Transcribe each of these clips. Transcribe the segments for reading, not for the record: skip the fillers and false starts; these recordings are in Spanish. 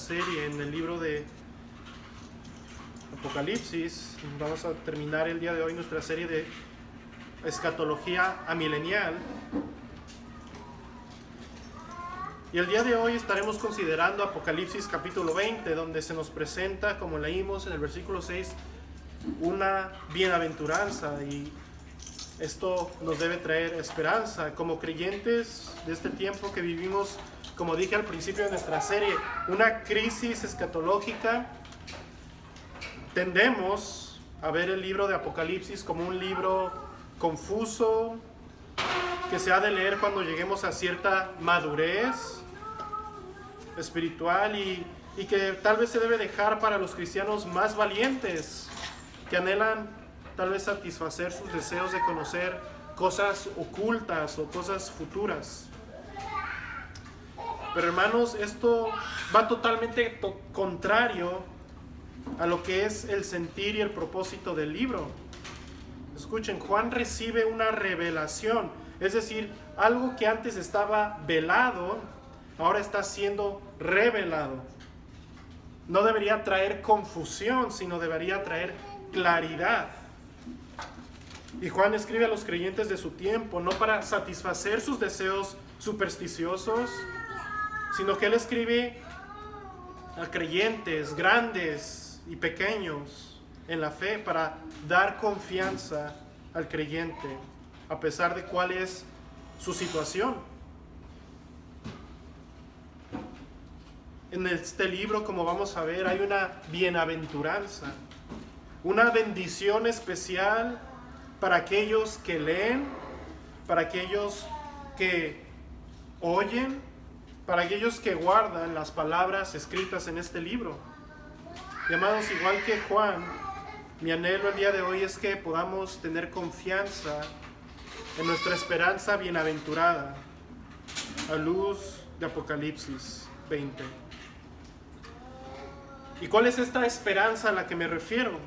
serie en el libro de Apocalipsis. Vamos a terminar el día de hoy nuestra serie de escatología amilenial. Y el día de hoy estaremos considerando Apocalipsis capítulo 20, donde se nos presenta, como leímos en el versículo 6, una bienaventuranza, y esto nos debe traer esperanza. Como creyentes de este tiempo que vivimos, como dije al principio de nuestra serie, una crisis escatológica, tendemos a ver el libro de Apocalipsis como un libro confuso, que se ha de leer cuando lleguemos a cierta madurez espiritual y que tal vez se debe dejar para los cristianos más valientes, que anhelan tal vez satisfacer sus deseos de conocer cosas ocultas o cosas futuras. Pero hermanos, esto va totalmente contrario a lo que es el sentir y el propósito del libro. Escuchen, Juan recibe una revelación, es decir, algo que antes estaba velado, ahora está siendo revelado. No debería traer confusión, sino debería traer claridad. Y Juan escribe a los creyentes de su tiempo, no para satisfacer sus deseos supersticiosos, sino que él escribe a creyentes grandes y pequeños en la fe para dar confianza al creyente, a pesar de cuál es su situación. En este libro, como vamos a ver, hay una bienaventuranza, una bendición especial para aquellos que leen, para aquellos que oyen, para aquellos que guardan las palabras escritas en este libro. Y amados, igual que Juan, mi anhelo el día de hoy es que podamos tener confianza en nuestra esperanza bienaventurada a luz de Apocalipsis 20. ¿Y cuál es esta esperanza a la que me refiero?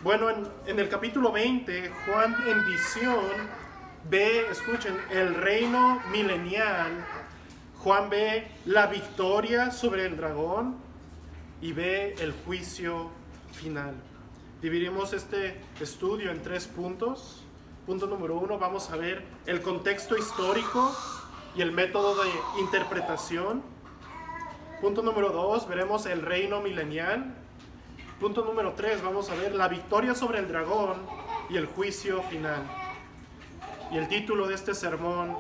Bueno, en el capítulo 20, Juan en visión ve, escuchen, el reino milenial. Juan ve la victoria sobre el dragón y ve el juicio final. Dividimos este estudio en 3 puntos. Punto número 1, vamos a ver el contexto histórico y el método de interpretación. Punto número 2, veremos el reino milenial. Punto número 3, vamos a ver la victoria sobre el dragón y el juicio final. Y el título de este sermón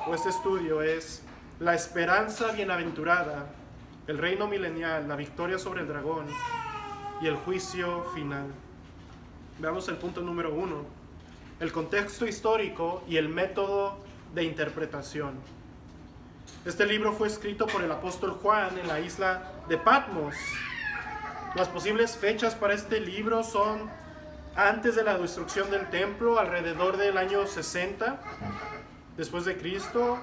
o este estudio es La esperanza bienaventurada, el reino milenial, la victoria sobre el dragón y el juicio final. Veamos el punto número 1, el contexto histórico y el método de interpretación. Este libro fue escrito por el apóstol Juan en la isla de Patmos. Las posibles fechas para este libro son antes de la destrucción del templo, alrededor del año 60 después de Cristo,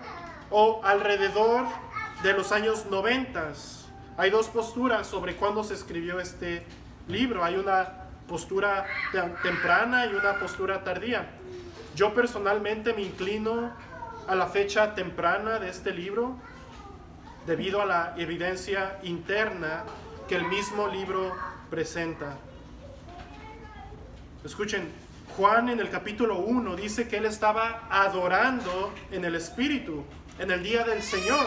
o alrededor de los años 90. Hay 2 posturas sobre cuándo se escribió este libro. Hay una postura temprana y una postura tardía. Yo personalmente me inclino a la fecha temprana de este libro, debido a la evidencia interna que el mismo libro presenta. Escuchen, Juan en el capítulo 1 dice que él estaba adorando en el Espíritu, en el día del Señor,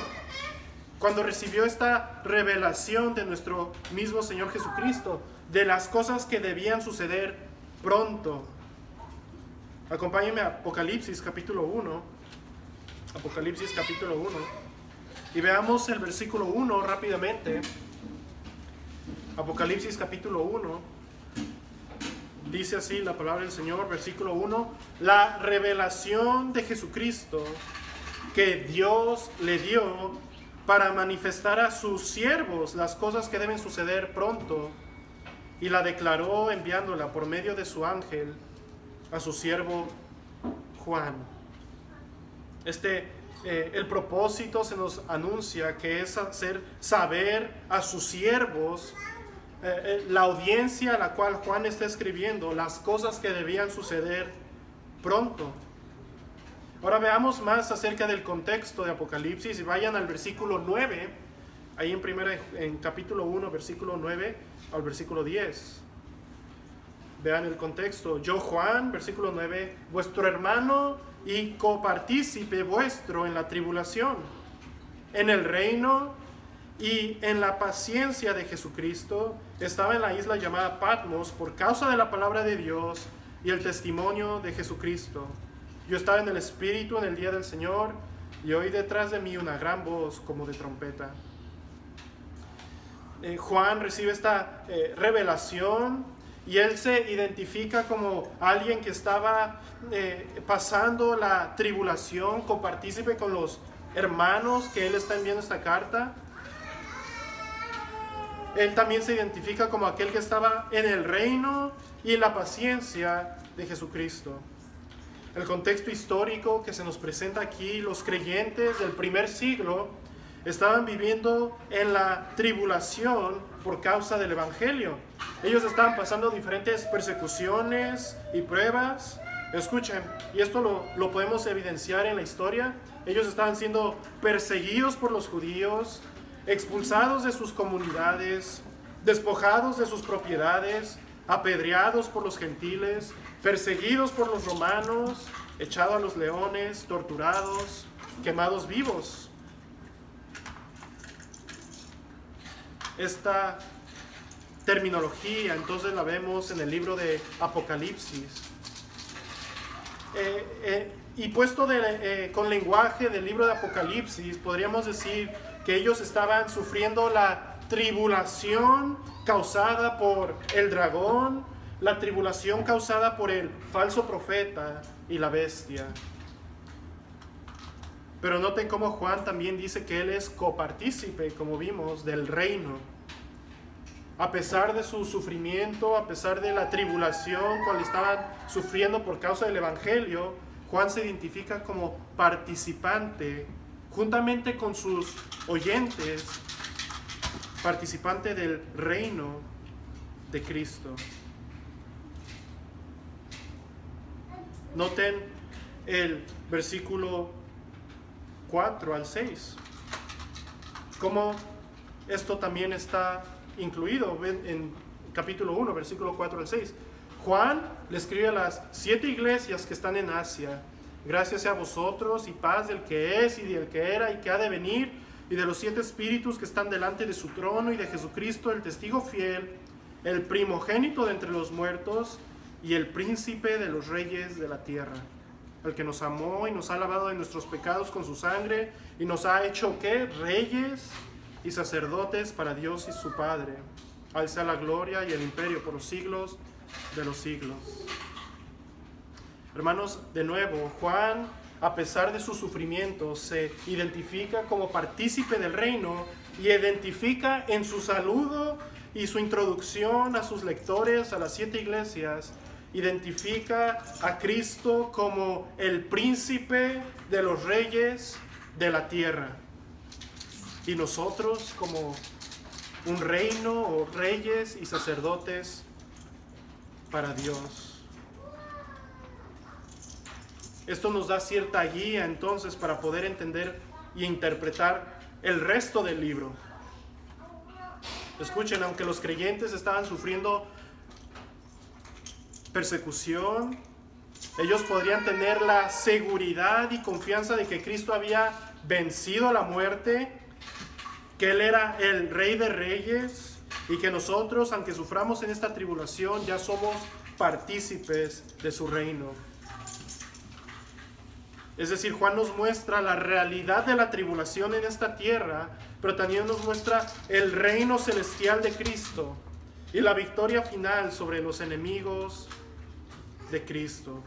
cuando recibió esta revelación de nuestro mismo Señor Jesucristo, de las cosas que debían suceder pronto. Acompáñenme a Apocalipsis capítulo 1. Apocalipsis capítulo 1. Y veamos el versículo 1 rápidamente. Apocalipsis capítulo 1. Dice así la palabra del Señor, versículo 1. La revelación de Jesucristo que Dios le dio para manifestar a sus siervos las cosas que deben suceder pronto. Y la declaró enviándola por medio de su ángel a su siervo Juan. El propósito se nos anuncia que es hacer saber a sus siervos, la audiencia a la cual Juan está escribiendo, las cosas que debían suceder pronto. Ahora veamos más acerca del contexto de Apocalipsis y vayan al versículo 9. ahí en capítulo 1, versículo 9 al versículo 10. Vean el contexto. Yo, Juan, versículo 9, vuestro hermano y copartícipe vuestro en la tribulación, en el reino y en la paciencia de Jesucristo, estaba en la isla llamada Patmos por causa de la palabra de Dios y el testimonio de Jesucristo. Yo estaba en el Espíritu en el día del Señor y oí detrás de mí una gran voz como de trompeta. Juan recibe esta revelación y él se identifica como alguien que estaba pasando la tribulación, copartícipe con los hermanos que él está enviando esta carta. Él también se identifica como aquel que estaba en el reino y en la paciencia de Jesucristo. El contexto histórico que se nos presenta aquí, los creyentes del primer siglo estaban viviendo en la tribulación por causa del Evangelio. Ellos estaban pasando diferentes persecuciones y pruebas. Escuchen, y esto lo podemos evidenciar en la historia. Ellos estaban siendo perseguidos por los judíos, expulsados de sus comunidades, despojados de sus propiedades, apedreados por los gentiles, perseguidos por los romanos, echados a los leones, torturados, quemados vivos. Esta terminología entonces la vemos en el libro de Apocalipsis. Y puesto con lenguaje del libro de Apocalipsis, podríamos decir que ellos estaban sufriendo la tribulación causada por el dragón, la tribulación causada por el falso profeta y la bestia. Pero noten cómo Juan también dice que él es copartícipe, como vimos, del reino. A pesar de su sufrimiento, a pesar de la tribulación cual estaban sufriendo por causa del Evangelio, Juan se identifica como participante, juntamente con sus oyentes, participante del reino de Cristo. Noten el versículo 4 al 6. Como esto también está incluido en capítulo 1, versículo 4 al 6. Juan le escribe a las 7 iglesias que están en Asia: gracias sea a vosotros y paz del que es y del que era y que ha de venir, y de los 7 espíritus que están delante de su trono, y de Jesucristo, el testigo fiel, el primogénito de entre los muertos y el príncipe de los reyes de la tierra, el que nos amó y nos ha lavado de nuestros pecados con su sangre y nos ha hecho, ¿qué? Reyes y sacerdotes para Dios y su Padre. A él sea la gloria y el imperio por los siglos de los siglos. Hermanos, de nuevo, Juan, a pesar de su sufrimiento, se identifica como partícipe del reino y identifica en su saludo y su introducción a sus lectores, a las 7 iglesias, identifica a Cristo como el príncipe de los reyes de la tierra. Y nosotros como un reino o reyes y sacerdotes para Dios. Esto nos da cierta guía entonces para poder entender y interpretar el resto del libro. Escuchen, aunque los creyentes estaban sufriendo persecución, ellos podrían tener la seguridad y confianza de que Cristo había vencido la muerte, que Él era el Rey de Reyes, y que nosotros, aunque suframos en esta tribulación, ya somos partícipes de su reino. Es decir, Juan nos muestra la realidad de la tribulación en esta tierra, pero también nos muestra el reino celestial de Cristo y la victoria final sobre los enemigos de Cristo.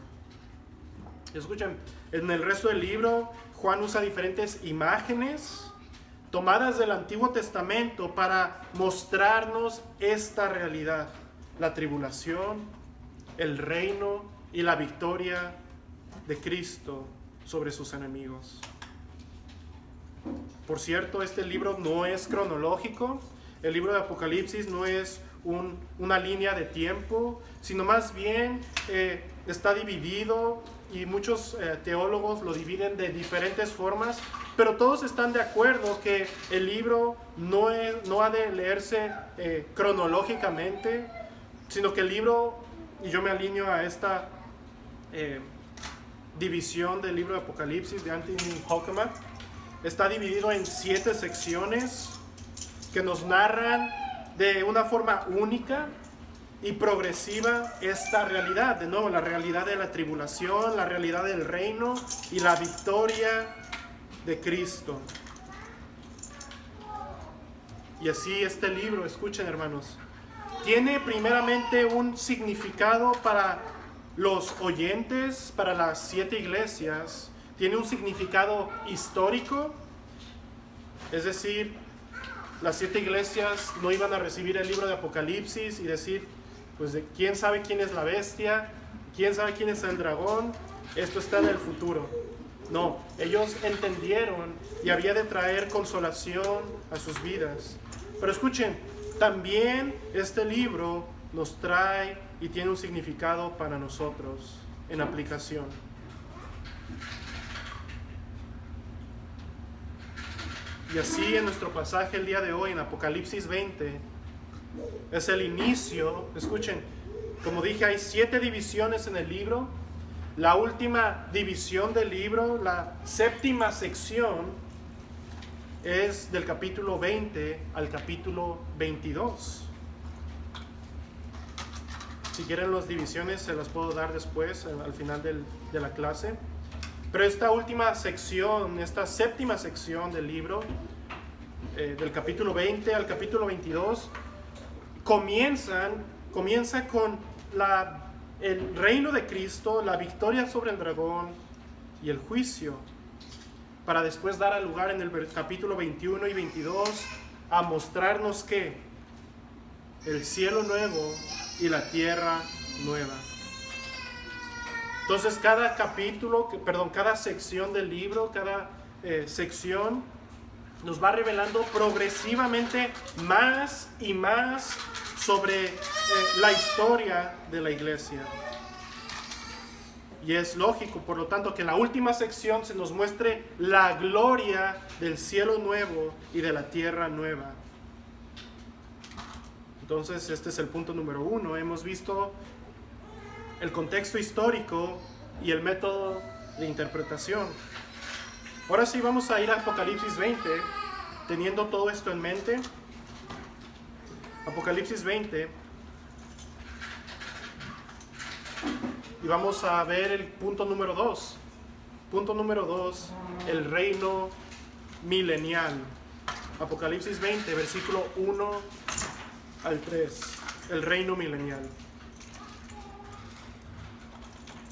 Escuchen, en el resto del libro, Juan usa diferentes imágenes tomadas del Antiguo Testamento para mostrarnos esta realidad: la tribulación, el reino y la victoria de Cristo sobre sus enemigos. Por cierto, este libro no es cronológico. El libro de Apocalipsis no es una línea de tiempo, sino más bien está dividido y muchos teólogos lo dividen de diferentes formas, pero todos están de acuerdo que el libro no ha de leerse cronológicamente, sino que el libro, y yo me alineo a esta división del libro de Apocalipsis de Anthony Hoekema, está dividido en 7 secciones que nos narran de una forma única y progresiva esta realidad, de nuevo la realidad de la tribulación, la realidad del reino y la victoria de Cristo. Y así este libro, escuchen hermanos, tiene primeramente un significado para los oyentes, para las 7 iglesias, tiene un significado histórico, es decir, las 7 iglesias no iban a recibir el libro de Apocalipsis y decir, pues quién sabe quién es la bestia, quién sabe quién es el dragón, esto está en el futuro. No, ellos entendieron y había de traer consolación a sus vidas. Pero escuchen, también este libro nos trae y tiene un significado para nosotros en aplicación. Y así en nuestro pasaje el día de hoy en Apocalipsis 20 es el inicio. Escuchen, como dije, hay 7 divisiones en el libro. La última división del libro, la 7ª sección, es del capítulo 20 al capítulo 22. Si quieren las divisiones se las puedo dar después al final de la clase. Pero esta última sección, esta 7ª sección del libro, del capítulo 20 al capítulo 22, comienza con el reino de Cristo, la victoria sobre el dragón y el juicio, para después dar lugar en el capítulo 21 y 22 a mostrarnos que el cielo nuevo y la tierra nueva. Entonces cada sección del libro, cada sección nos va revelando progresivamente más y más sobre la historia de la iglesia. Y es lógico, por lo tanto, que en la última sección se nos muestre la gloria del cielo nuevo y de la tierra nueva. Entonces, este es el punto número 1. Hemos visto el contexto histórico y el método de interpretación. Ahora sí vamos a ir a Apocalipsis 20, teniendo todo esto en mente. Apocalipsis 20. Y vamos a ver el punto número 2. Punto número 2, el reino milenial. Apocalipsis 20, versículo 1 al 3. El reino milenial.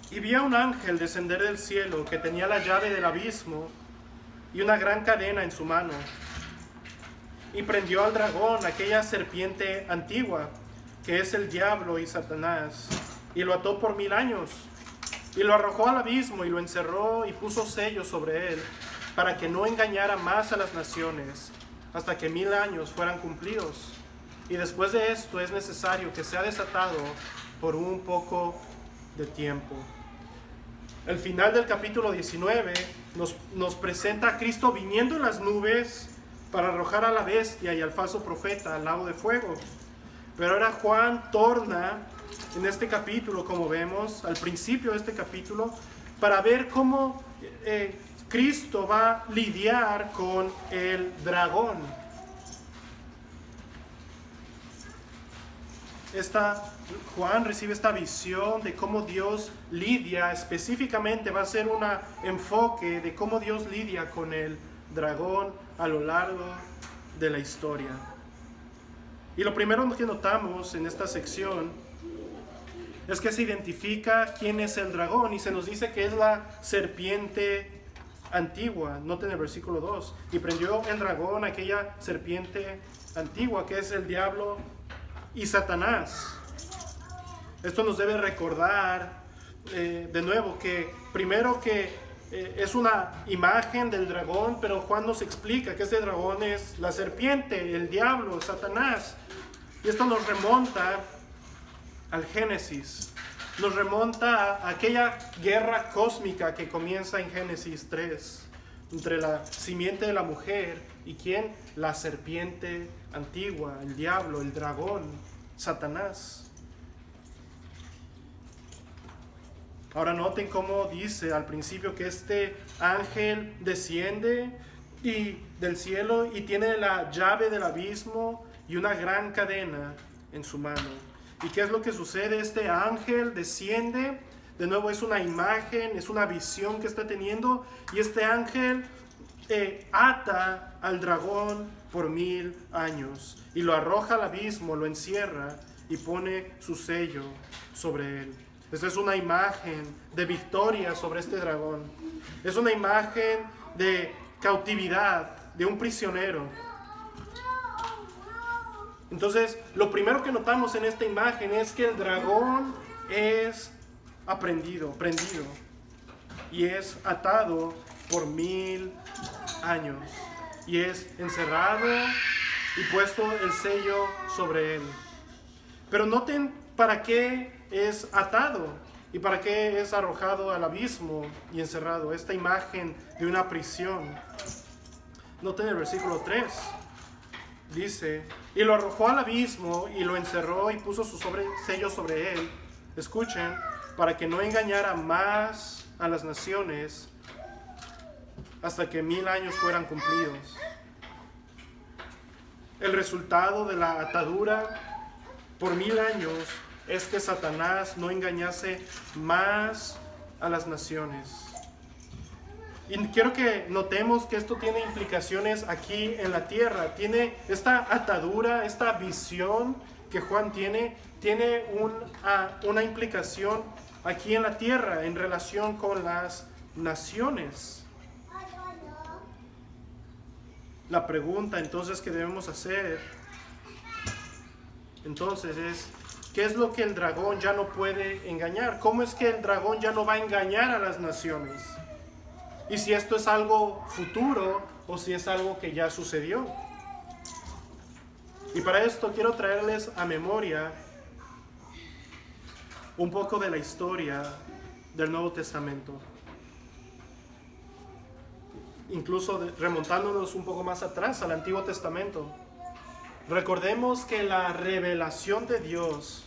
Y vi a un ángel descender del cielo que tenía la llave del abismo y una gran cadena en su mano. Y prendió al dragón, aquella serpiente antigua, que es el diablo y Satanás, y lo ató por 1000 años. Y lo arrojó al abismo y lo encerró y puso sellos sobre él, para que no engañara más a las naciones, hasta que 1000 años fueran cumplidos. Y después de esto es necesario que sea desatado por un poco de tiempo. El final del capítulo 19 nos presenta a Cristo viniendo en las nubes para arrojar a la bestia y al falso profeta al lago de fuego. Pero ahora Juan torna en este capítulo, como vemos al principio de este capítulo, para ver cómo Cristo va a lidiar con el dragón. Juan recibe esta visión de cómo Dios lidia, específicamente va a ser un enfoque de cómo Dios lidia con el dragón a lo largo de la historia. Y lo primero que notamos en esta sección es que se identifica quién es el dragón y se nos dice que es la serpiente antigua. Noten el versículo 2. Y prendió el dragón, aquella serpiente antigua, que es el diablo y Satanás. Esto nos debe recordar de nuevo que primero que es una imagen del dragón, pero Juan nos explica que este dragón es la serpiente, el diablo, Satanás. Y esto nos remonta al Génesis. nos remonta a aquella guerra cósmica que comienza en Génesis 3, entre la simiente de la mujer y ¿quién? La serpiente antigua, el diablo, el dragón, Satanás. Ahora noten cómo dice al principio que este ángel desciende del cielo y tiene la llave del abismo y una gran cadena en su mano. ¿Y qué es lo que sucede? Este ángel desciende, de nuevo es una imagen, es una visión que está teniendo, y este ángel ata al dragón por 1000 años y lo arroja al abismo, lo encierra y pone su sello sobre él. Esta es una imagen de victoria sobre este dragón. Es una imagen de cautividad, de un prisionero. Entonces, lo primero que notamos en esta imagen es que el dragón es prendido, y es atado por 1000 años, y es encerrado y puesto el sello sobre él. Pero noten para qué es atado y para qué es arrojado al abismo y encerrado. Esta imagen de una prisión. Noten el versículo 3. Dice, y lo arrojó al abismo y lo encerró y puso su sello sobre él. Escuchen, para que no engañara más a las naciones hasta que 1000 años fueran cumplidos. El resultado de la atadura por 1000 años es que Satanás no engañase más a las naciones. Y quiero que notemos que esto tiene implicaciones aquí en la tierra. Tiene esta atadura, esta visión que Juan tiene una implicación aquí en la tierra en relación con las naciones. La pregunta entonces que debemos hacer entonces es, ¿qué es lo que el dragón ya no puede engañar? ¿Cómo es que el dragón ya no va a engañar a las naciones? Y si esto es algo futuro o si es algo que ya sucedió. Y para esto quiero traerles a memoria un poco de la historia del Nuevo Testamento. Incluso remontándonos un poco más atrás al Antiguo Testamento. Recordemos que la revelación de Dios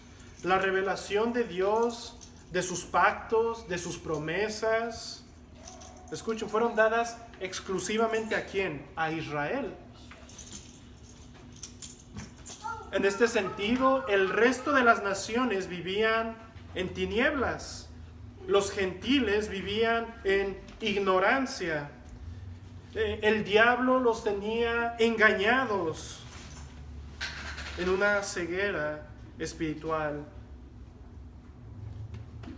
de sus pactos, de sus promesas, escuchen, fueron dadas exclusivamente ¿a quién? A Israel. En este sentido, el resto de las naciones vivían en tinieblas. Los gentiles vivían en ignorancia. El diablo los tenía engañados en una ceguera espiritual.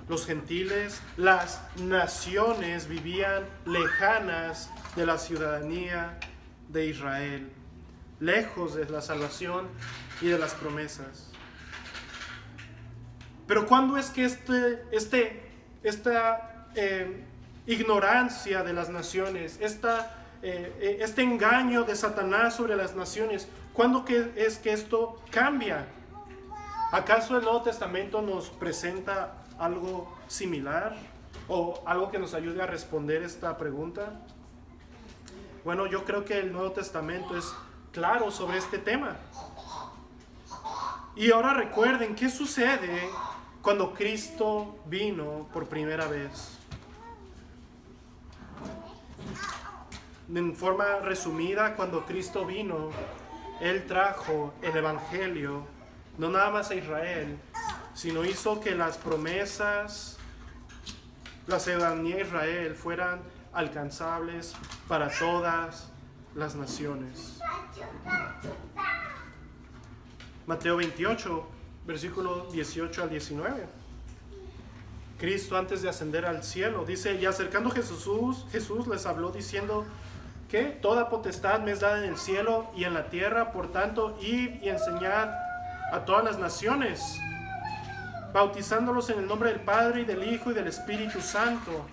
Los gentiles, las naciones vivían lejanas de la ciudadanía de Israel, lejos de la salvación y de las promesas. Pero ¿cuándo es que esta ignorancia de las naciones, este engaño de Satanás sobre las naciones, cuándo es que esto cambia? ¿Acaso el Nuevo Testamento nos presenta algo similar o algo que nos ayude a responder esta pregunta? Bueno, yo creo que el Nuevo Testamento es claro sobre este tema. Y ahora recuerden qué sucede cuando Cristo vino por primera vez. En forma resumida, cuando Cristo vino, Él trajo el Evangelio, no nada más a Israel, sino hizo que las promesas, la ciudadanía de Israel fueran alcanzables para todas las naciones. Mateo 28, versículo 18 al 19. Cristo, antes de ascender al cielo, dice, y acercando Jesús les habló diciendo que toda potestad me es dada en el cielo y en la tierra, por tanto, id y enseñad a todas las naciones, bautizándolos en el nombre del Padre y del Hijo y del Espíritu Santo.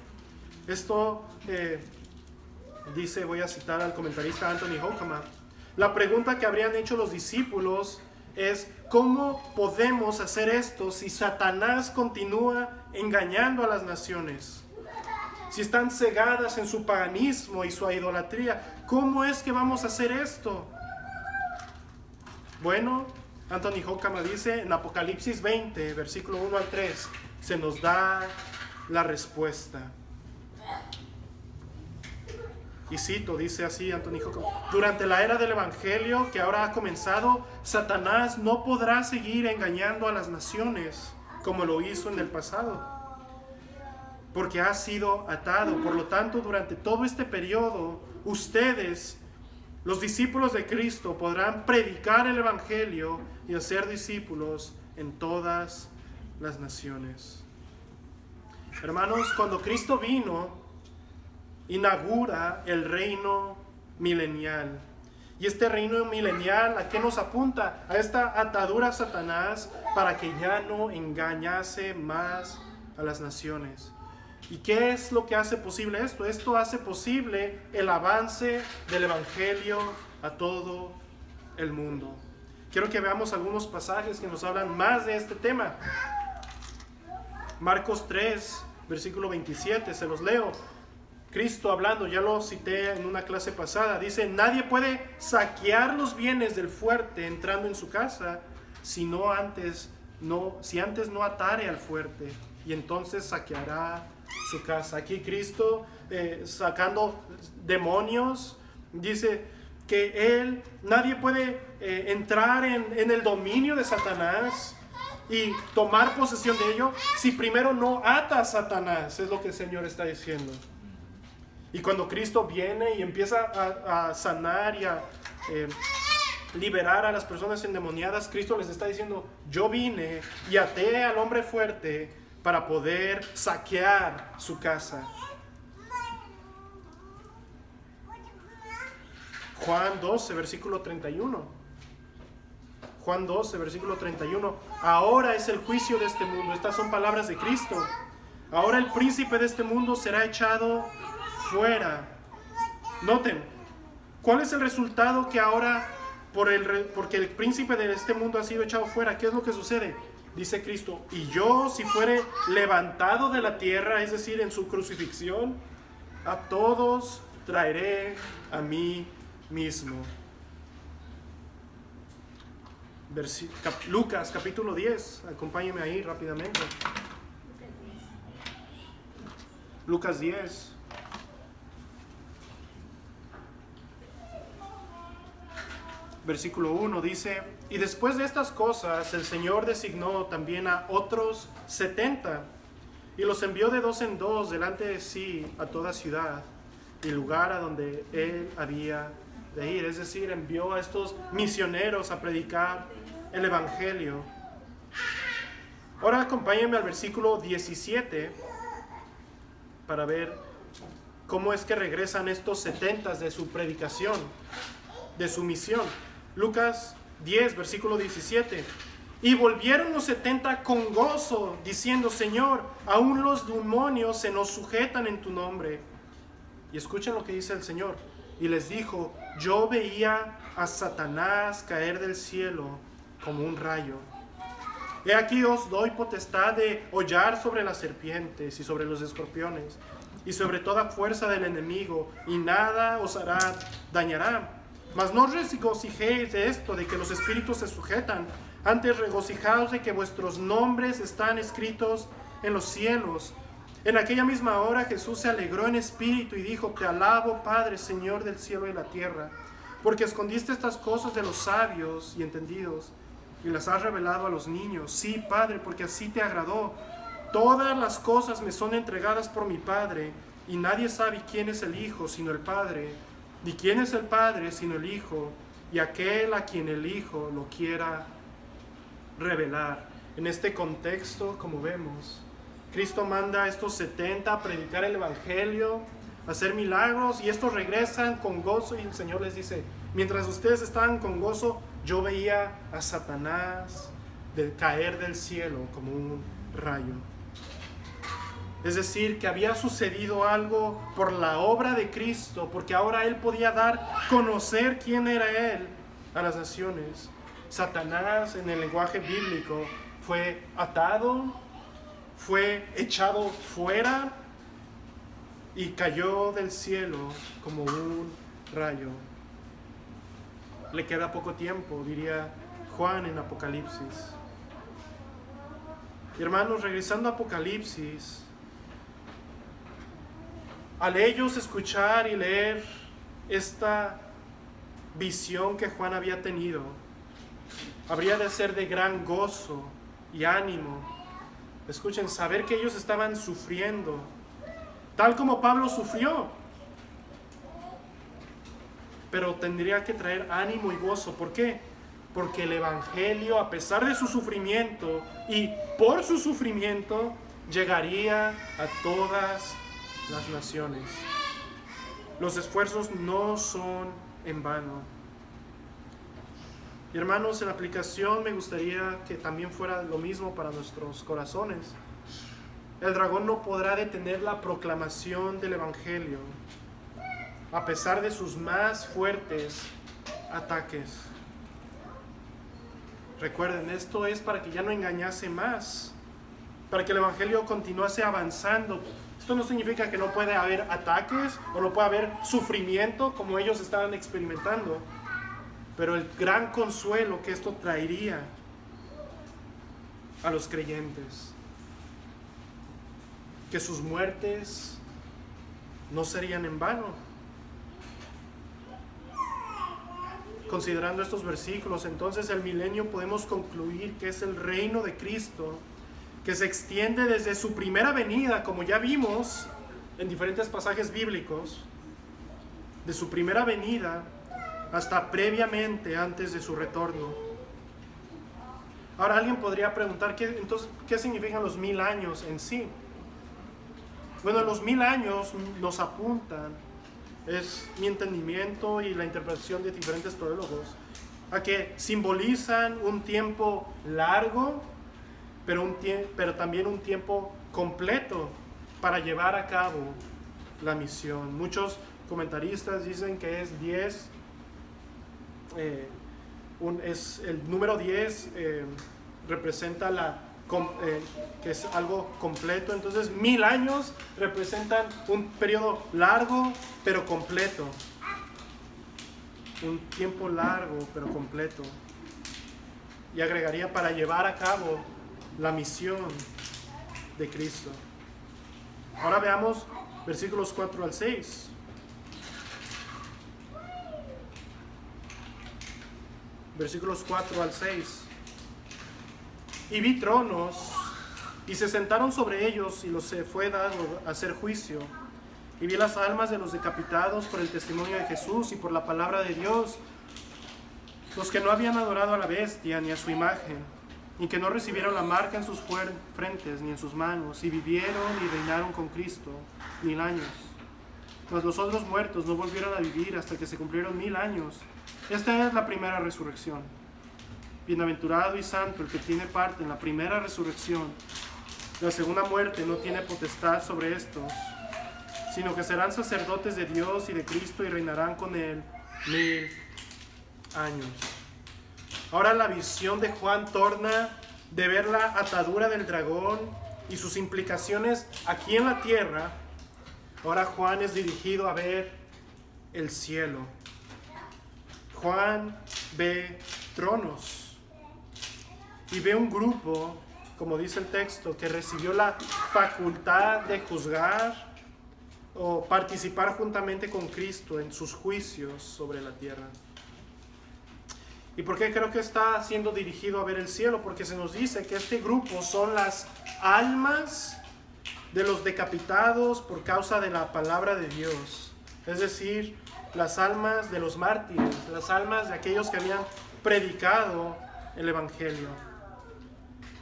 Esto dice, voy a citar al comentarista Anthony Hoekema, la pregunta que habrían hecho los discípulos es cómo podemos hacer esto si Satanás continúa engañando a las naciones. Si están cegadas en su paganismo y su idolatría, ¿cómo es que vamos a hacer esto? Bueno, Anthony Hoekema dice en Apocalipsis 20, versículo 1 al 3, se nos da la respuesta. Y cito, dice así Anthony Hoekema: durante la era del Evangelio que ahora ha comenzado, Satanás no podrá seguir engañando a las naciones como lo hizo en el pasado, porque ha sido atado. Por lo tanto, durante todo este periodo, ustedes, los discípulos de Cristo, podrán predicar el Evangelio y hacer discípulos en todas las naciones. Hermanos, cuando Cristo vino, inaugura el reino milenial. Y este reino milenial, ¿a qué nos apunta? A esta atadura a Satanás para que ya no engañase más a las naciones. ¿Y qué es lo que hace posible esto? Esto hace posible el avance del Evangelio a todo el mundo. Quiero que veamos algunos pasajes que nos hablan más de este tema. Marcos 3, versículo 27, se los leo. Cristo hablando, ya lo cité en una clase pasada, dice: nadie puede saquear los bienes del fuerte entrando en su casa si antes no atare al fuerte, y entonces saqueará su casa. Aquí Cristo sacando demonios, dice que nadie puede entrar en el dominio de Satanás y tomar posesión de ello si primero no ata a Satanás, es lo que el Señor está diciendo. Y cuando Cristo viene y empieza a sanar y a liberar a las personas endemoniadas, Cristo les está diciendo: yo vine y até al hombre fuerte para poder saquear su casa. Juan 12, versículo 31. Juan 12, versículo 31. Ahora es el juicio de este mundo. Estas son palabras de Cristo. Ahora el príncipe de este mundo será echado fuera. Noten, ¿cuál es el resultado que ahora, porque el príncipe de este mundo ha sido echado fuera? ¿Qué es lo que sucede? Dice Cristo: y yo, si fuere levantado de la tierra, es decir, en su crucifixión, a todos traeré a mí mismo. Lucas capítulo 10, acompáñenme ahí rápidamente. Lucas 10. Versículo 1 dice: y después de estas cosas el Señor designó también a otros 70 y los envió de dos en dos delante de sí a toda ciudad y lugar a donde él había de ir. Es decir, envió a estos misioneros a predicar el Evangelio. Ahora acompáñenme al versículo 17 para ver cómo es que regresan estos 70 de su predicación, de su misión. Lucas 10, versículo 17. Y volvieron los 70 con gozo, diciendo: Señor, aún los demonios se nos sujetan en tu nombre. Y escuchen lo que dice el Señor. Y les dijo: yo veía a Satanás caer del cielo como un rayo. He aquí os doy potestad de hollar sobre las serpientes y sobre los escorpiones y sobre toda fuerza del enemigo, y nada os dañará. Mas no os regocijéis de esto, de que los espíritus se sujetan, antes regocijaos de que vuestros nombres están escritos en los cielos. En aquella misma hora Jesús se alegró en espíritu y dijo: te alabo, Padre, Señor del cielo y la tierra, porque escondiste estas cosas de los sabios y entendidos y las has revelado a los niños. Sí, Padre, porque así te agradó. Todas las cosas me son entregadas por mi Padre, y nadie sabe quién es el Hijo sino el Padre, ni quién es el Padre sino el Hijo, y aquel a quien el Hijo lo quiera revelar. En este contexto, como vemos, Cristo manda a estos 70 a predicar el Evangelio, a hacer milagros, y estos regresan con gozo, y el Señor les dice: mientras ustedes estaban con gozo, yo veía a Satanás caer del cielo como un rayo. Es decir, que había sucedido algo por la obra de Cristo, porque ahora Él podía dar a conocer quién era Él a las naciones. Satanás en el lenguaje bíblico fue atado, fue echado fuera y cayó del cielo como un rayo. Le queda poco tiempo, diría Juan en Apocalipsis. Y hermanos, regresando a Apocalipsis, al ellos escuchar y leer esta visión que Juan había tenido, habría de ser de gran gozo y ánimo. Escuchen, saber que ellos estaban sufriendo, tal como Pablo sufrió. Pero tendría que traer ánimo y gozo. ¿Por qué? Porque el Evangelio, a pesar de su sufrimiento y por su sufrimiento, llegaría a todas las naciones. Los esfuerzos no son en vano. Y hermanos, en la aplicación me gustaría que también fuera lo mismo para nuestros corazones. El dragón no podrá detener la proclamación del Evangelio, a pesar de sus más fuertes ataques. Recuerden, esto es para que ya no engañase más, para que el Evangelio continuase avanzando. Esto no significa que no puede haber ataques o no puede haber sufrimiento como ellos estaban experimentando, pero el gran consuelo que esto traería a los creyentes, que sus muertes no serían en vano. Considerando estos versículos, entonces el milenio podemos concluir que es el reino de Cristo, que se extiende desde su primera venida, como ya vimos en diferentes pasajes bíblicos, de su primera venida hasta previamente antes de su retorno. Ahora alguien podría preguntar, ¿qué significan los 1000 años en sí? Bueno, los 1000 años nos apuntan, es mi entendimiento y la interpretación de diferentes teólogos, a que simbolizan un tiempo largo, pero también un tiempo completo para llevar a cabo la misión. Muchos comentaristas dicen que es 10, es el número 10 representa que es algo completo. Entonces 1000 años representan un periodo largo pero completo, un tiempo largo pero completo, y agregaría para llevar a cabo la misión de Cristo. Ahora veamos versículos 4 al 6. Versículos 4 al 6. Y vi tronos, y se sentaron sobre ellos, y los se fue dado a hacer juicio. Y vi las almas de los decapitados por el testimonio de Jesús y por la palabra de Dios, los que no habían adorado a la bestia ni a su imagen, y que no recibieron la marca en sus frentes ni en sus manos, y vivieron y reinaron con Cristo 1000 años. Mas los otros muertos no volvieron a vivir hasta que se cumplieron 1000 años. Esta es la primera resurrección. Bienaventurado y santo el que tiene parte en la primera resurrección. La segunda muerte no tiene potestad sobre estos, sino que serán sacerdotes de Dios y de Cristo y reinarán con él 1000 años. Ahora la visión de Juan torna de ver la atadura del dragón y sus implicaciones aquí en la tierra. Ahora Juan es dirigido a ver el cielo. Juan ve tronos y ve un grupo, como dice el texto, que recibió la facultad de juzgar o participar juntamente con Cristo en sus juicios sobre la tierra. ¿Y por qué creo que está siendo dirigido a ver el cielo? Porque se nos dice que este grupo son las almas de los decapitados por causa de la palabra de Dios. Es decir, las almas de los mártires, las almas de aquellos que habían predicado el Evangelio.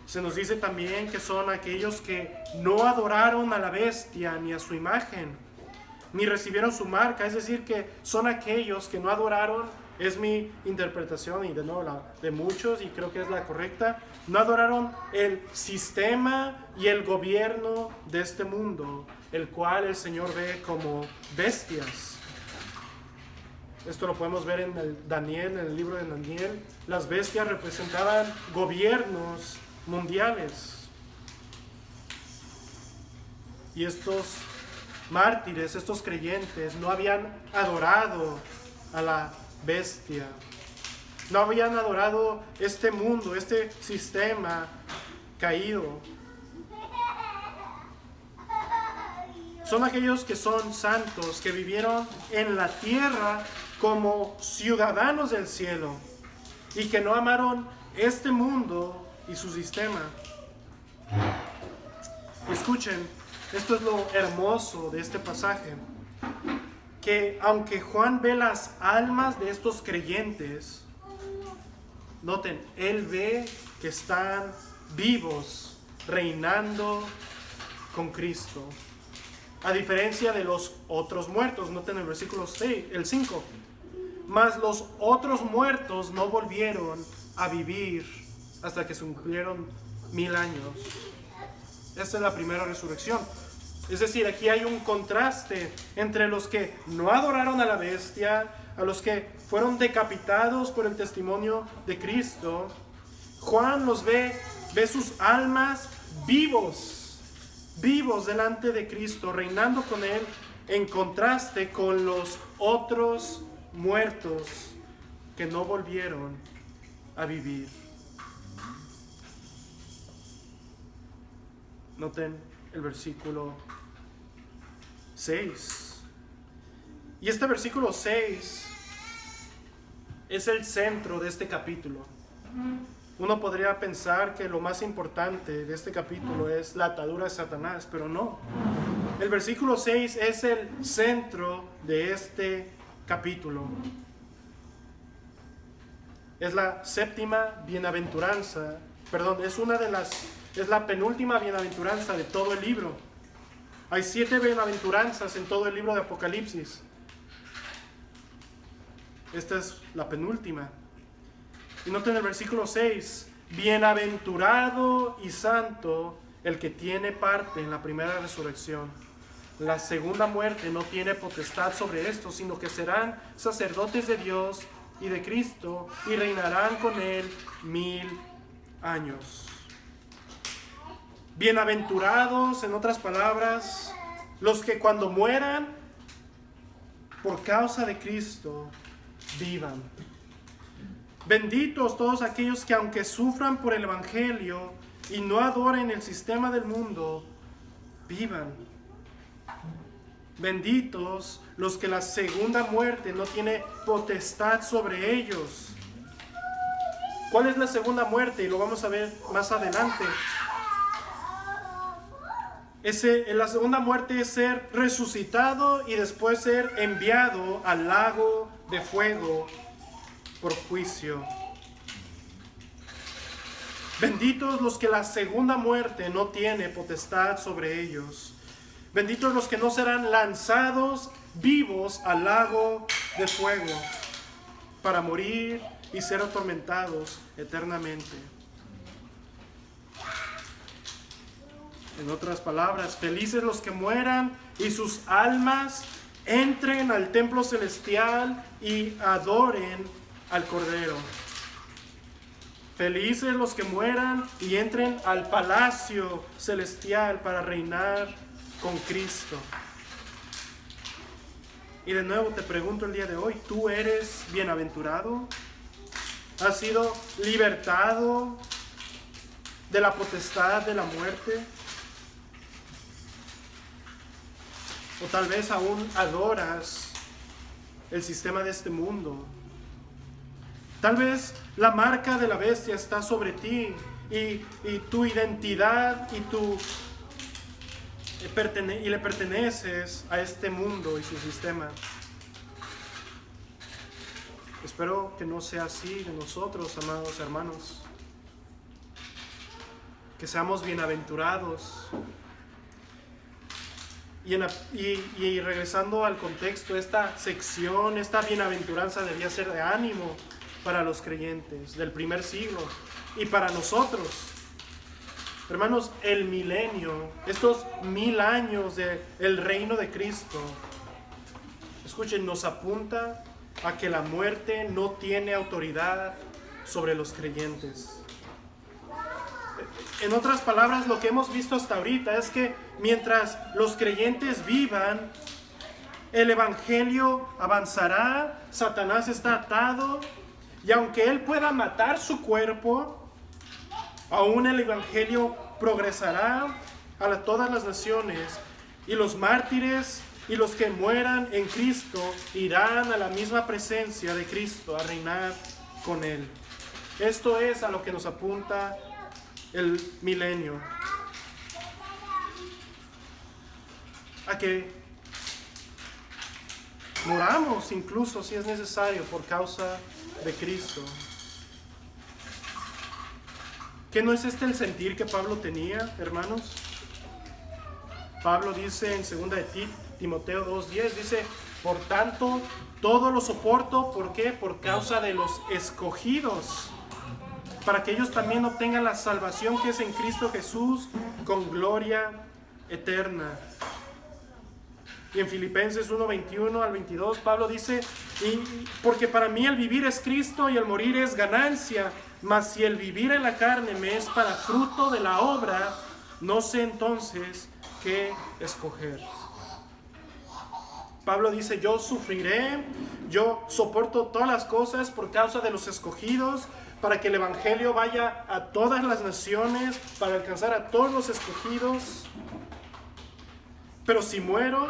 Se nos dice también que son aquellos que no adoraron a la bestia ni a su imagen, ni recibieron su marca. Es decir, que son aquellos que no adoraron, es mi interpretación y de nuevo la de muchos, y creo que es la correcta, no adoraron el sistema y el gobierno de este mundo, el cual el Señor ve como bestias. Esto lo podemos ver en en el libro de Daniel. Las bestias representaban gobiernos mundiales. Y estos mártires, estos creyentes, no habían adorado a la bestia. No habían adorado este mundo, este sistema caído. Son aquellos que son santos, que vivieron en la tierra como ciudadanos del cielo y que no amaron este mundo y su sistema. Escuchen, esto es lo hermoso de este pasaje, que aunque Juan ve las almas de estos creyentes, noten, él ve que están vivos, reinando con Cristo. A diferencia de los otros muertos, noten el versículo 6, el 5. Mas los otros muertos no volvieron a vivir hasta que se cumplieron 1000 años. Esta es la primera resurrección. Es decir, aquí hay un contraste entre los que no adoraron a la bestia, a los que fueron decapitados por el testimonio de Cristo. Juan los ve sus almas vivos delante de Cristo, reinando con Él, en contraste con los otros muertos que no volvieron a vivir. Noten el versículo 6. Y este versículo 6 es el centro de este capítulo. Uno podría pensar que lo más importante de este capítulo es la atadura de Satanás, pero no. El versículo 6 es el centro de este capítulo. Es la séptima bienaventuranza, es la penúltima bienaventuranza de todo el libro. Hay 7 bienaventuranzas en todo el libro de Apocalipsis. Esta es la penúltima. Y noten el versículo 6. Bienaventurado y santo el que tiene parte en la primera resurrección. La segunda muerte no tiene potestad sobre esto, sino que serán sacerdotes de Dios y de Cristo y reinarán con Él 1000 años. Bienaventurados, en otras palabras, los que cuando mueran por causa de Cristo vivan. Benditos todos aquellos que aunque sufran por el Evangelio y no adoren el sistema del mundo, vivan. Benditos los que la segunda muerte no tiene potestad sobre ellos. ¿Cuál es la segunda muerte? Y lo vamos a ver más adelante. La segunda muerte es ser resucitado y después ser enviado al lago de fuego por juicio. Benditos los que la segunda muerte no tiene potestad sobre ellos. Benditos los que no serán lanzados vivos al lago de fuego para morir y ser atormentados eternamente. En otras palabras, felices los que mueran y sus almas entren al templo celestial y adoren al Cordero. Felices los que mueran y entren al palacio celestial para reinar con Cristo. Y de nuevo te pregunto el día de hoy, ¿tú eres bienaventurado? ¿Has sido libertado de la potestad de la muerte? O tal vez aún adoras el sistema de este mundo. Tal vez la marca de la bestia está sobre ti y tu identidad y le perteneces a este mundo y su sistema. Espero que no sea así de nosotros, amados hermanos. Que seamos bienaventurados. Y regresando al contexto, esta sección, esta bienaventuranza debía ser de ánimo para los creyentes del primer siglo y para nosotros. Hermanos, el milenio, estos 1000 años del reino de Cristo, escuchen, nos apunta a que la muerte no tiene autoridad sobre los creyentes. En otras palabras, lo que hemos visto hasta ahorita es que mientras los creyentes vivan, el evangelio avanzará, Satanás está atado, y aunque él pueda matar su cuerpo, aún el evangelio progresará a todas las naciones, y los mártires y los que mueran en Cristo irán a la misma presencia de Cristo a reinar con él. Esto es a lo que nos apunta el milenio. A que moramos incluso si es necesario por causa de Cristo. ¿Qué no es este el sentir que Pablo tenía, hermanos? Pablo dice en 2 de Timoteo 2:10, dice, por tanto, todo lo soporto, ¿por qué? Por causa de los escogidos, para que ellos también obtengan la salvación que es en Cristo Jesús con gloria eterna. Y en Filipenses 1:21 al 22, Pablo dice, porque para mí el vivir es Cristo y el morir es ganancia, mas si el vivir en la carne me es para fruto de la obra, no sé entonces qué escoger. Pablo dice, yo sufriré, yo soporto todas las cosas por causa de los escogidos, para que el evangelio vaya a todas las naciones, para alcanzar a todos los escogidos. Pero si muero,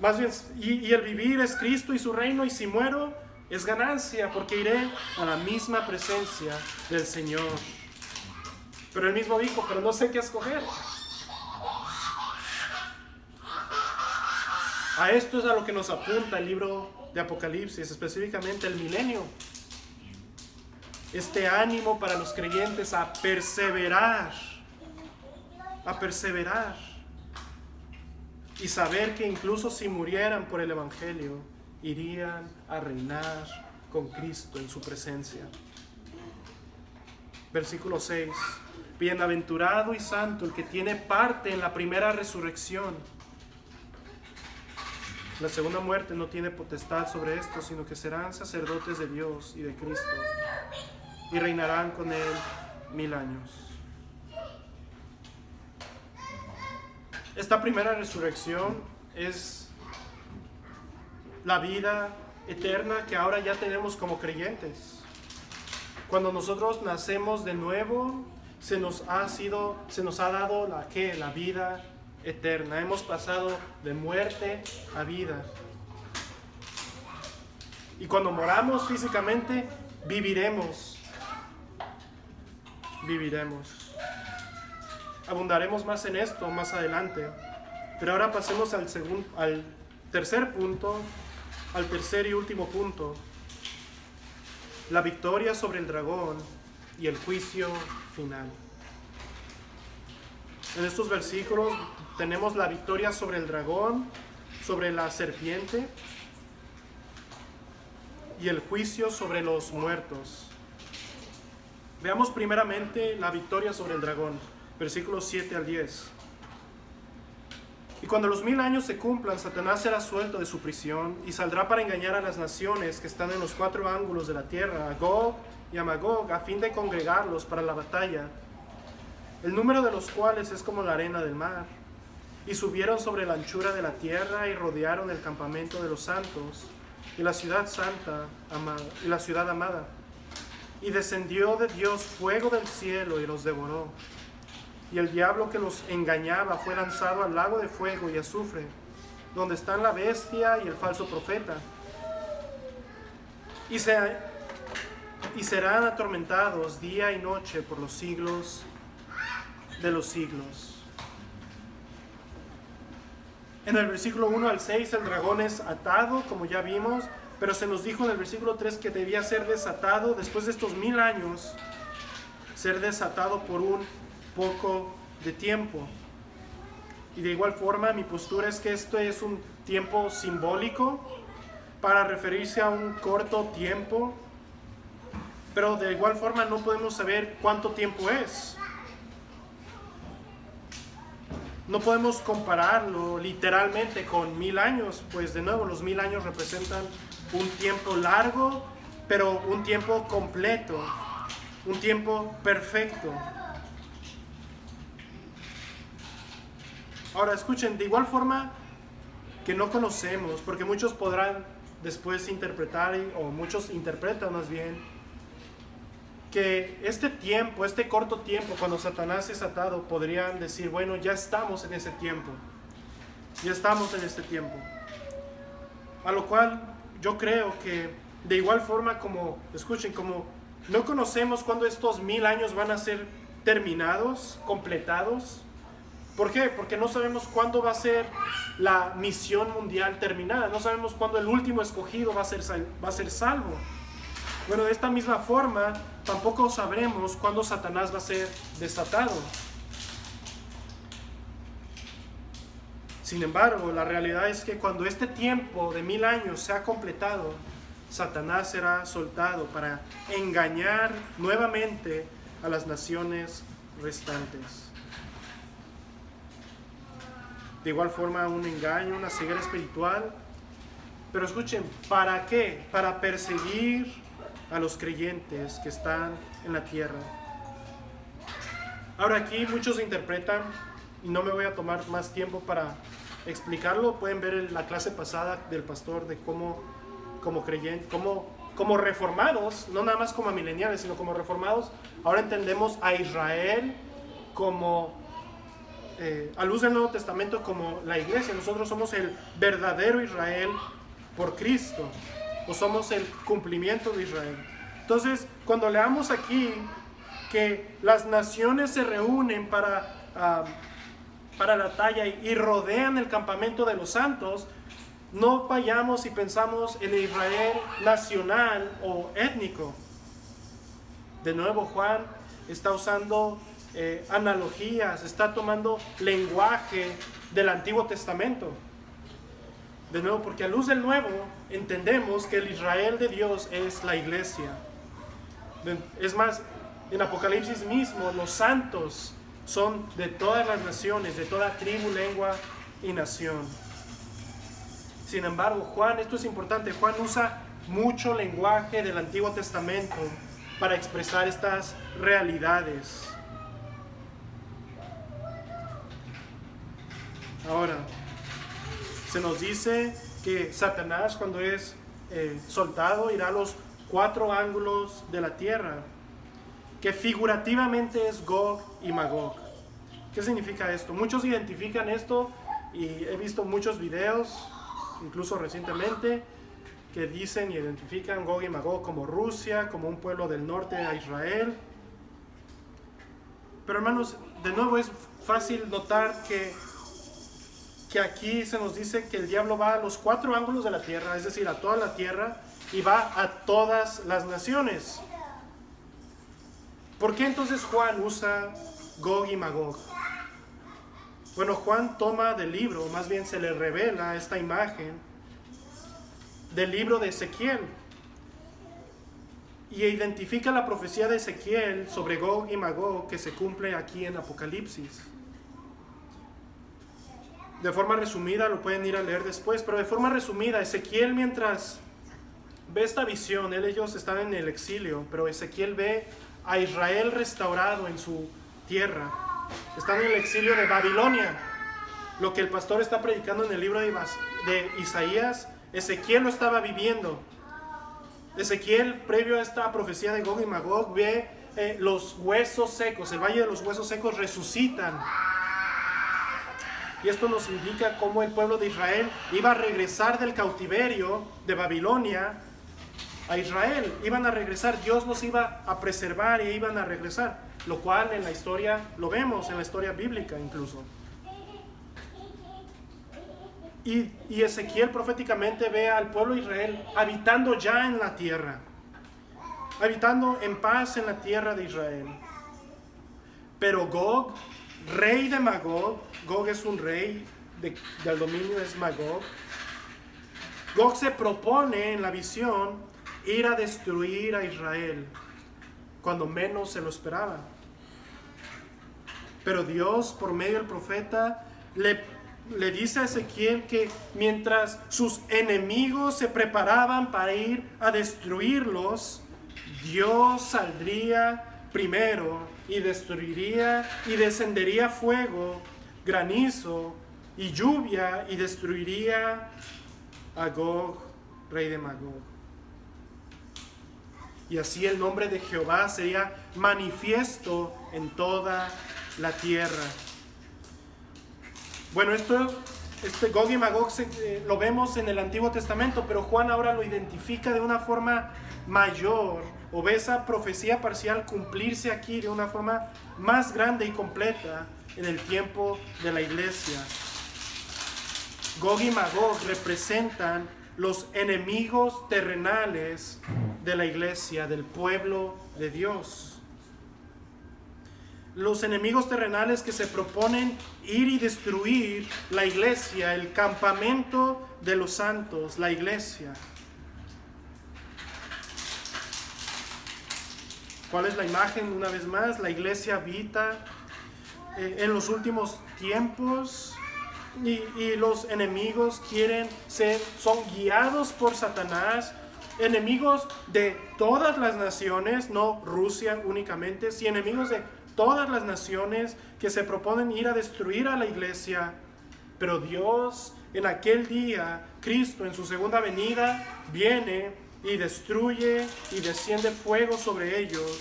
más bien, y el vivir es Cristo y su reino, y si muero es ganancia, porque iré a la misma presencia del Señor. Pero él mismo dijo, pero no sé qué escoger. A esto es a lo que nos apunta el libro de Apocalipsis, específicamente el milenio. Este ánimo para los creyentes a perseverar, y saber que incluso si murieran por el evangelio, irían a reinar con Cristo en su presencia. Versículo 6. Bienaventurado y santo el que tiene parte en la primera resurrección. La segunda muerte no tiene potestad sobre esto, sino que serán sacerdotes de Dios y de Cristo, y reinarán con él 1000 años. Esta primera resurrección es la vida eterna que ahora ya tenemos como creyentes. Cuando nosotros nacemos de nuevo, se nos ha dado la vida eterna. Hemos pasado de muerte a vida. Y cuando moramos físicamente, viviremos. Abundaremos más en esto más adelante. Pero ahora pasemos al tercer punto, al tercer y último punto. La victoria sobre el dragón y el juicio final. En estos versículos tenemos la victoria sobre el dragón, sobre la serpiente y el juicio sobre los muertos. Veamos primeramente la victoria sobre el dragón, versículos 7 al 10. Y cuando los 1000 años se cumplan, Satanás será suelto de su prisión y saldrá para engañar a las naciones que están en los 4 ángulos de la tierra, a Gog y a Magog, a fin de congregarlos para la batalla, el número de los cuales es como la arena del mar. Y subieron sobre la anchura de la tierra y rodearon el campamento de los santos y la ciudad santa y la ciudad amada. Y descendió de Dios fuego del cielo y los devoró. Y el diablo que los engañaba fue lanzado al lago de fuego y azufre, donde están la bestia y el falso profeta. Y serán atormentados día y noche por los siglos de los siglos. En el versículo 1 al 6 el dragón es atado, como ya vimos, pero se nos dijo en el versículo 3 que debía ser desatado después de estos 1000 años, ser desatado por un poco de tiempo. Y de igual forma mi postura es que esto es un tiempo simbólico para referirse a un corto tiempo, pero de igual forma no podemos saber cuánto tiempo es. No podemos compararlo literalmente con 1000 años, pues de nuevo los 1000 años representan un tiempo largo, pero un tiempo completo, un tiempo perfecto. Ahora escuchen, de igual forma que no conocemos, porque muchos podrán después interpretar, o muchos interpretan más bien, que este tiempo, este corto tiempo, cuando Satanás es atado, podrían decir, bueno, ya estamos en ese tiempo, ya estamos en este tiempo. A lo cual yo creo que de igual forma como, escuchen, como no conocemos cuándo estos 1000 años van a ser terminados, completados. ¿Por qué? Porque no sabemos cuándo va a ser la misión mundial terminada. No sabemos cuándo el último escogido va a ser salvo. Bueno, de esta misma forma, tampoco sabremos cuándo Satanás va a ser desatado. Sin embargo, la realidad es que cuando este tiempo de 1000 años sea completado, Satanás será soltado para engañar nuevamente a las naciones restantes. De igual forma, un engaño, una ceguera espiritual. Pero escuchen, ¿para qué? Para perseguir a los creyentes que están en la tierra. Ahora aquí muchos interpretan, y no me voy a tomar más tiempo para explicarlo. Pueden ver la clase pasada del pastor de cómo creyentes, como reformados, no nada más como mileniales, sino como reformados, ahora entendemos a Israel como a luz del Nuevo Testamento como la iglesia. Nosotros somos el verdadero Israel por Cristo, o somos el cumplimiento de Israel. Entonces, cuando leamos aquí que las naciones se reúnen para la talla y rodean el campamento de los santos, no vayamos y pensamos en el Israel nacional o étnico. De nuevo, Juan está usando analogías, está tomando lenguaje del Antiguo Testamento. De nuevo, porque a luz del Nuevo entendemos que el Israel de Dios es la iglesia. Es más, en Apocalipsis mismo, los santos son de todas las naciones, de toda tribu, lengua y nación. Sin embargo, Juan, esto es importante, Juan usa mucho lenguaje del Antiguo Testamento para expresar estas realidades. Ahora, se nos dice que Satanás, cuando es soltado, irá a los 4 ángulos de la tierra, que figurativamente es Gog y Magog. ¿Qué significa esto? Muchos identifican esto, y he visto muchos videos, incluso recientemente, que dicen y identifican Gog y Magog como Rusia, como un pueblo del norte a Israel. Pero hermanos, de nuevo es fácil notar que aquí se nos dice que el diablo va a los 4 ángulos de la tierra, es decir, a toda la tierra, y va a todas las naciones. ¿Por qué entonces Juan usa Gog y Magog? Bueno, Juan toma del libro, más bien se le revela esta imagen del libro de Ezequiel, y identifica la profecía de Ezequiel sobre Gog y Magog que se cumple aquí en Apocalipsis. De forma resumida, lo pueden ir a leer después, pero de forma resumida, Ezequiel, mientras ve esta visión, ellos están en el exilio, pero Ezequiel ve a Israel restaurado en su tierra. Están en el exilio de Babilonia. Lo que el pastor está predicando en el libro de Isaías, Ezequiel lo estaba viviendo. Ezequiel, previo a esta profecía de Gog y Magog, ve los huesos secos, el valle de los huesos secos resucitan. Y esto nos indica cómo el pueblo de Israel iba a regresar del cautiverio de Babilonia a Israel. Iban a regresar, Dios los iba a preservar y iban a regresar. Lo cual en la historia lo vemos, en la historia bíblica incluso. Y Ezequiel proféticamente ve al pueblo de Israel habitando ya en la tierra, habitando en paz en la tierra de Israel. Pero Gog, rey de Magog, Gog es un rey del dominio, es Magog. Gog se propone en la visión ir a destruir a Israel cuando menos se lo esperaba. Pero Dios, por medio del profeta, le dice a Ezequiel que mientras sus enemigos se preparaban para ir a destruirlos, Dios saldría primero y destruiría y descendería fuego, granizo y lluvia y destruiría a Gog, rey de Magog. Y así el nombre de Jehová sería manifiesto en toda la tierra. Bueno, este Gog y Magog lo vemos en el Antiguo Testamento, pero Juan ahora lo identifica de una forma mayor, o ve esa profecía parcial cumplirse aquí de una forma más grande y completa en el tiempo de la iglesia. Gog y Magog representan los enemigos terrenales de la iglesia, del pueblo de Dios. Los enemigos terrenales que se proponen ir y destruir la iglesia, el campamento de los santos, la iglesia. ¿Cuál es la imagen? Una vez más, la iglesia habita en los últimos tiempos y los enemigos son guiados por Satanás, enemigos de todas las naciones, no Rusia únicamente, sino enemigos de todas las naciones que se proponen ir a destruir a la iglesia. Pero Dios en aquel día, Cristo en su segunda venida, viene y destruye y desciende fuego sobre ellos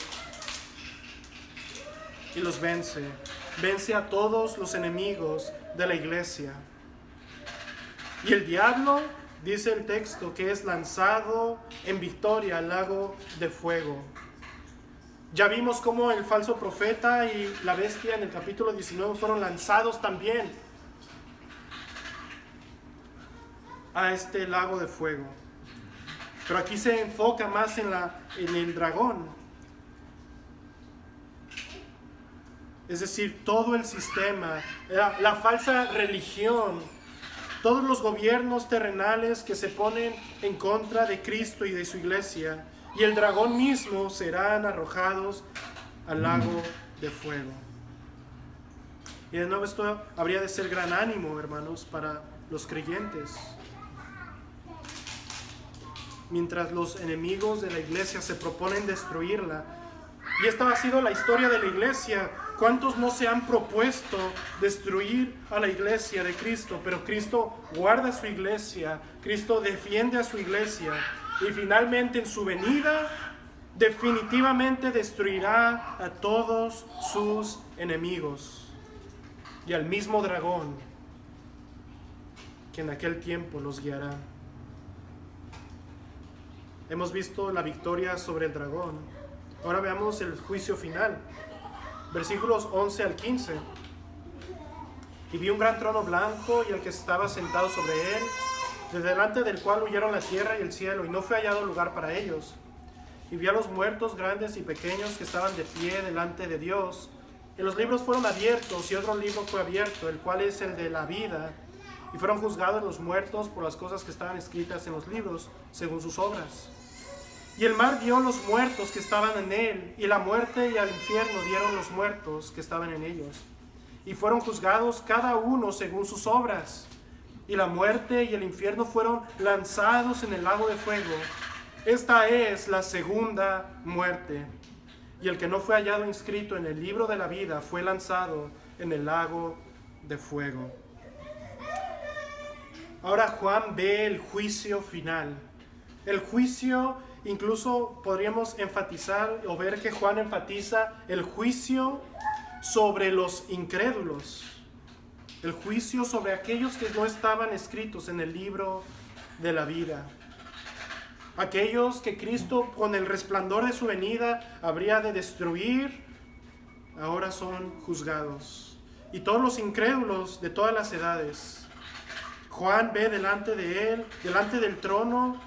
y los vence. Vence a todos los enemigos de la iglesia. Y el diablo, dice el texto, que es lanzado en victoria al lago de fuego. Ya vimos cómo el falso profeta y la bestia en el capítulo 19 fueron lanzados también a este lago de fuego. Pero aquí se enfoca más en el dragón. Es decir, todo el sistema, la falsa religión, todos los gobiernos terrenales que se ponen en contra de Cristo y de su iglesia, y el dragón mismo serán arrojados al lago de fuego. Y de nuevo esto habría de ser gran ánimo, hermanos, para los creyentes. Mientras los enemigos de la iglesia se proponen destruirla. Y esta ha sido la historia de la iglesia. ¿Cuántos no se han propuesto destruir a la iglesia de Cristo? Pero Cristo guarda su iglesia, Cristo defiende a su iglesia. Y finalmente en su venida definitivamente destruirá a todos sus enemigos. Y al mismo dragón que en aquel tiempo los guiará. Hemos visto la victoria sobre el dragón. Ahora veamos el juicio final. Versículos 11 al 15. Y vi un gran trono blanco y el que estaba sentado sobre él, de delante del cual huyeron la tierra y el cielo, y no fue hallado lugar para ellos. Y vi a los muertos grandes y pequeños que estaban de pie delante de Dios. Y los libros fueron abiertos, y otro libro fue abierto, el cual es el de la vida. Y fueron juzgados los muertos por las cosas que estaban escritas en los libros, según sus obras. Y el mar dio los muertos que estaban en él, y la muerte y el infierno dieron los muertos que estaban en ellos. Y fueron juzgados cada uno según sus obras. Y la muerte y el infierno fueron lanzados en el lago de fuego. Esta es la segunda muerte. Y el que no fue hallado inscrito en el libro de la vida fue lanzado en el lago de fuego. Ahora Juan ve el juicio final. El juicio, incluso podríamos enfatizar o ver que Juan enfatiza el juicio sobre los incrédulos. El juicio sobre aquellos que no estaban escritos en el libro de la vida. Aquellos que Cristo, con el resplandor de su venida, habría de destruir, ahora son juzgados. Y todos los incrédulos de todas las edades. Juan ve delante de él, delante del trono,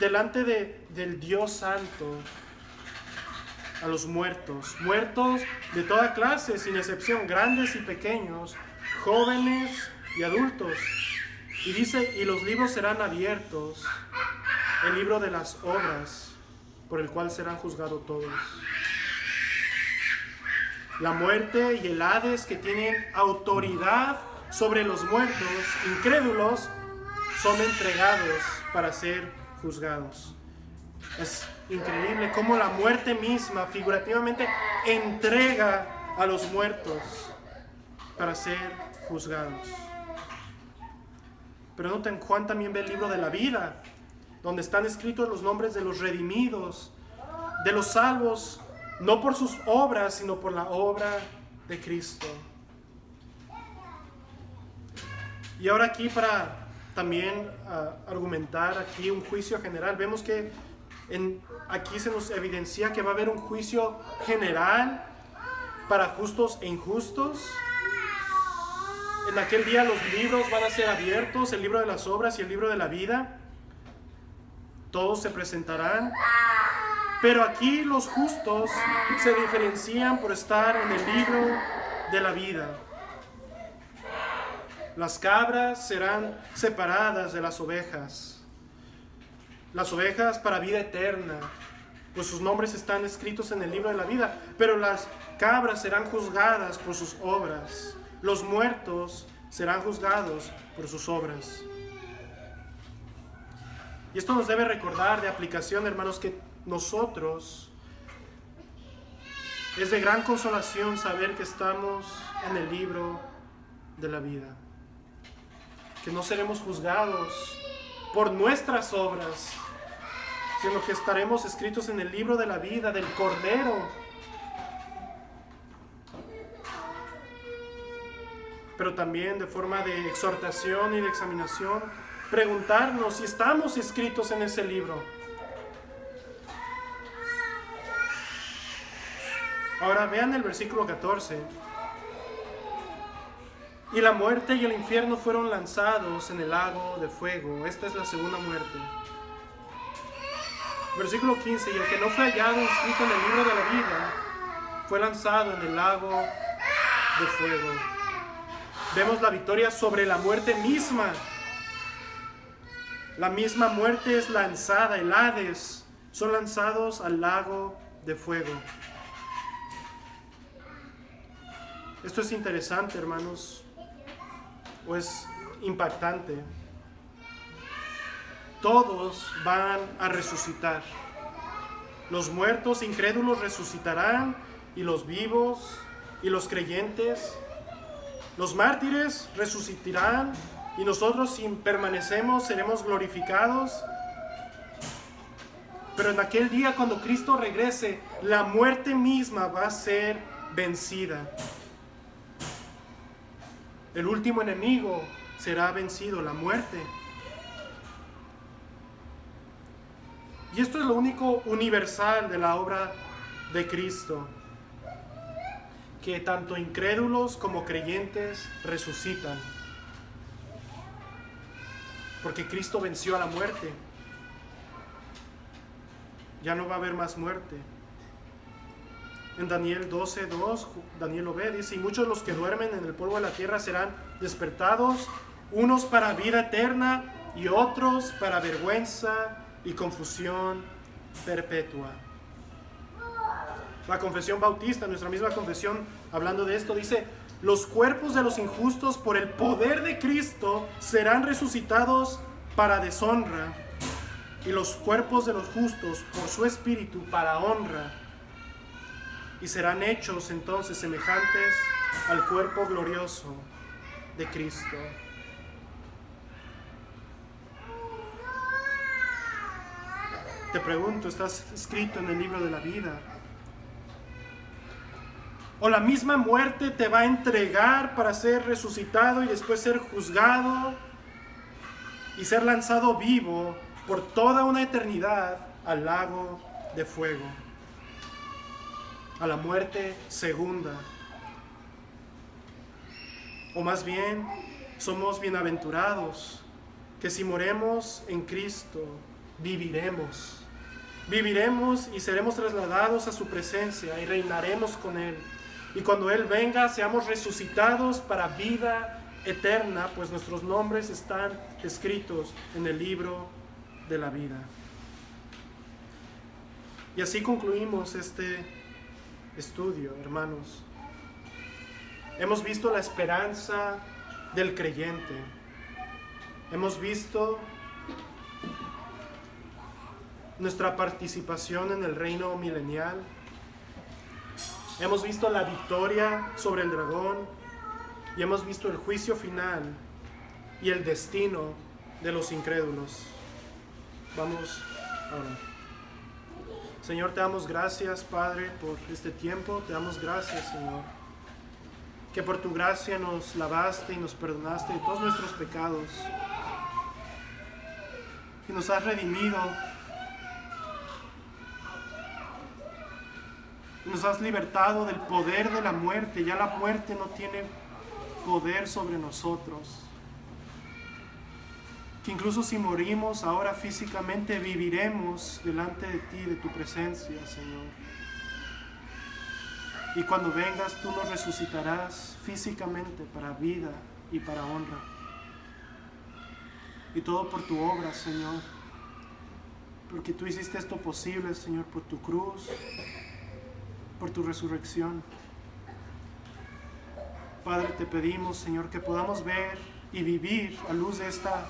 delante del Dios Santo, a los muertos. Muertos de toda clase, sin excepción, grandes y pequeños, jóvenes y adultos. Y dice, y los libros serán abiertos, el libro de las obras, por el cual serán juzgados todos. La muerte y el Hades, que tienen autoridad sobre los muertos, incrédulos, son entregados para ser juzgados. Es increíble cómo la muerte misma, figurativamente, entrega a los muertos para ser juzgados. Pero noten, Juan también ve el libro de la vida, donde están escritos los nombres de los redimidos, de los salvos, no por sus obras, sino por la obra de Cristo. Y ahora aquí, para también argumentar aquí un juicio general, vemos que aquí se nos evidencia que va a haber un juicio general para justos e injustos. En aquel día los libros van a ser abiertos, el libro de las obras y el libro de la vida. Todos se presentarán. Pero aquí los justos se diferencian por estar en el libro de la vida. Las cabras serán separadas de las ovejas. Las ovejas para vida eterna, pues sus nombres están escritos en el libro de la vida. Pero las cabras serán juzgadas por sus obras. Los muertos serán juzgados por sus obras. Y esto nos debe recordar de aplicación, hermanos, que nosotros es de gran consolación saber que estamos en el libro de la vida, que no seremos juzgados por nuestras obras, sino que estaremos escritos en el libro de la vida del Cordero. Pero también de forma de exhortación y de examinación, preguntarnos si estamos escritos en ese libro. Ahora vean el versículo 14. Y la muerte y el infierno fueron lanzados en el lago de fuego. Esta es la segunda muerte. Versículo 15. Y el que no fue hallado inscrito en el libro de la vida fue lanzado en el lago de fuego. Vemos la victoria sobre la muerte misma. La misma muerte es lanzada, el Hades, son lanzados al lago de fuego. Esto es interesante, hermanos, o es impactante. Todos van a resucitar. Los muertos incrédulos resucitarán, y los vivos y los creyentes. Los mártires resucitarán, y nosotros, si permanecemos, seremos glorificados. Pero en aquel día, cuando Cristo regrese, la muerte misma va a ser vencida. El último enemigo será vencido, la muerte. Y esto es lo único universal de la obra de Cristo, que tanto incrédulos como creyentes resucitan. Porque Cristo venció a la muerte. Ya no va a haber más muerte. En Daniel 12:2, Daniel lo ve, dice: y muchos de los que duermen en el polvo de la tierra serán despertados, unos para vida eterna y otros para vergüenza y confusión perpetua. La confesión bautista, nuestra misma confesión, hablando de esto, dice: los cuerpos de los injustos por el poder de Cristo serán resucitados para deshonra, y los cuerpos de los justos por su espíritu para honra, y serán hechos entonces semejantes al cuerpo glorioso de Cristo. Te pregunto, ¿estás escrito en el libro de la vida? ¿O la misma muerte te va a entregar para ser resucitado y después ser juzgado y ser lanzado vivo por toda una eternidad al lago de fuego, a la muerte segunda? O más bien, somos bienaventurados, que si moremos en Cristo, viviremos y seremos trasladados a su presencia y reinaremos con Él. Y cuando Él venga, seamos resucitados para vida eterna, pues nuestros nombres están escritos en el libro de la vida. Y así concluimos este estudio, hermanos. Hemos visto la esperanza del creyente. Hemos visto nuestra participación en el reino milenial. Hemos visto la victoria sobre el dragón y hemos visto el juicio final y el destino de los incrédulos. Vamos ahora. Señor, te damos gracias, Padre, por este tiempo. Te damos gracias, Señor, que por tu gracia nos lavaste y nos perdonaste de todos nuestros pecados y nos has redimido y nos has libertado del poder de la muerte. Ya la muerte no tiene poder sobre nosotros, que incluso si morimos ahora físicamente, viviremos delante de ti, de tu presencia, Señor. Y cuando vengas, tú nos resucitarás físicamente para vida y para honra. Y todo por tu obra, Señor, porque tú hiciste esto posible, Señor, por tu cruz, por tu resurrección. Padre, te pedimos, Señor, que podamos ver y vivir a luz de esta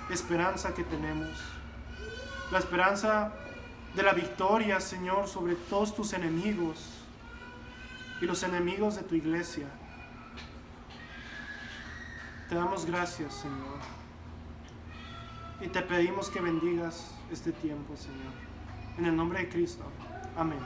esperanza que tenemos, la esperanza de la victoria, Señor, sobre todos tus enemigos y los enemigos de tu iglesia. Te damos gracias, Señor, y te pedimos que bendigas este tiempo, Señor, en el nombre de Cristo. Amén.